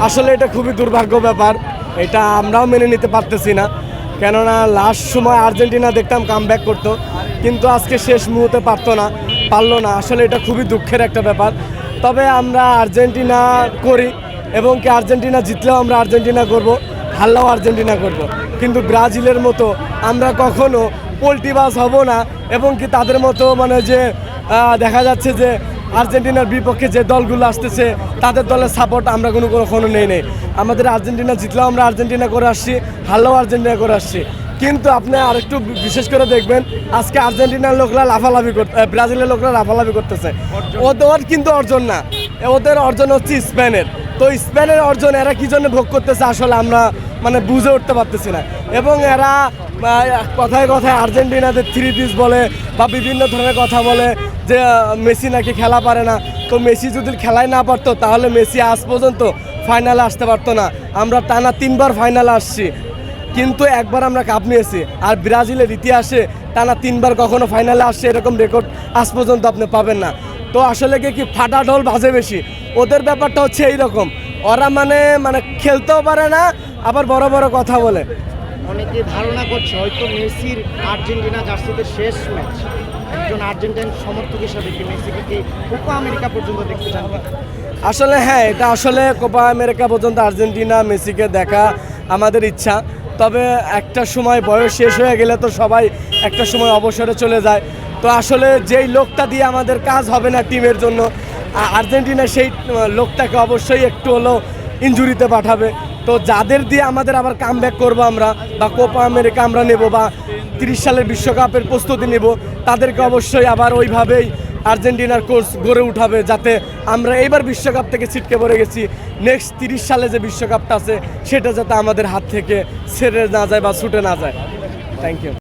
আসলে এটা খুবই দুর্ভাগ্য ব্যাপার, এটা আমরাও মেনে নিতে পারতেছি না। কেননা লাস্ট সময় আর্জেন্টিনা দেখতাম কামব্যাক করতো, কিন্তু আজকে শেষ মুহূর্তে পারলো না। আসলে এটা খুবই দুঃখের একটা ব্যাপার। তবে আমরা আর্জেন্টিনা করি, এবং কি আর্জেন্টিনা জিতলেও আমরা আর্জেন্টিনা করব, হারলেও আর্জেন্টিনা করব। কিন্তু ব্রাজিলের মতো আমরা কখনো পোল্টিবাজ হব না, এবং কি তাদের মতো মানে যে দেখা যাচ্ছে যে আর্জেন্টিনার বিপক্ষে যে দলগুলো আসতেছে তাদের দলের সাপোর্ট আমরা কখনো নেই। আমাদের আর্জেন্টিনা জিতলেও আমরা আর্জেন্টিনা করে আসছি, হারলেও আর্জেন্টিনা করে আসছি। কিন্তু আপনি আরেকটু বিশেষ করে দেখবেন, আজকে আর্জেন্টিনার লোকরা ব্রাজিলের লোকরা লাফালাফি করতেছে। ওদের কিন্তু অর্জন না, ওদের অর্জন হচ্ছে স্পেনের। তো স্পেনের অর্জন এরা কি জন্য ভোগ করতেছে আসলে আমরা মানে বুঝে উঠতে পারতেছি না। এবং এরা কথায় কথায় আর্জেন্টিনাদের 3 পিস বলে বা বিভিন্ন ধরনের কথা বলে যে মেসি নাকি খেলা পারে না। তো মেসি যদি খেলায় না পারতো তাহলে মেসি আজ পর্যন্ত ফাইনালে আসতে পারতো না। আমরা টানা 3বার ফাইনালে আসছি, কিন্তু একবার আমরা কাপ নিয়েছি। আর ব্রাজিলের ইতিহাসে টানা 3বার কখনো ফাইনালে আসছে এরকম রেকর্ড আজ পর্যন্ত আপনি পাবেন না। তো আসলে কি ফাটা ঢোল বাজে বেশি, ওদের ব্যাপারটা হচ্ছে এইরকম। ওরা মানে খেলতেও পারে না, আবার বড় বড় কথা বলে। অনেকে ধারণা করছে হয়তো মেসির আর্জেন্টিনা জার্সিতে শেষ ম্যাচ। একজন আর্জেন্টাইন সমর্থক হিসাবে কি মেসিকে কি কোপা আমেরিকা পর্যন্ত দেখতে চান? আসলে হ্যাঁ, এটা আসলে কোপা আমেরিকা পর্যন্ত আর্জেন্টিনা মেসিকে দেখা আমাদের ইচ্ছা। তবে একটা সময় বয়স শেষ হয়ে গেলে তো সবাই একটা সময় অবসরে চলে যায়। তো আসলে যেই লোকটা দিয়ে আমাদের কাজ হবে না টিমের জন্য, আর্জেন্টিনা সেই লোকটাকে অবশ্যই একটু হলেও ইনজুরিতে পাঠাবে। তো যাদের দিয়ে আমাদের আবার কামব্যাক করবো আমরা, বা কোপা আমেরিকা আমরা নেব, বা 30 সালের বিশ্বকাপের প্রস্তুতি নেব, তাদেরকে অবশ্যই আবার ওইভাবেই আর্জেন্টিনার কোর্স গড়ে উঠাবে, যাতে আমরা এইবার বিশ্বকাপ থেকে ছিটকে পড়ে গেছি, নেক্সট 30 সালে যে বিশ্বকাপটা আছে সেটা যাতে আমাদের হাত থেকে ছেড়ে না যায় বা ছুটে না যায়। Thank you.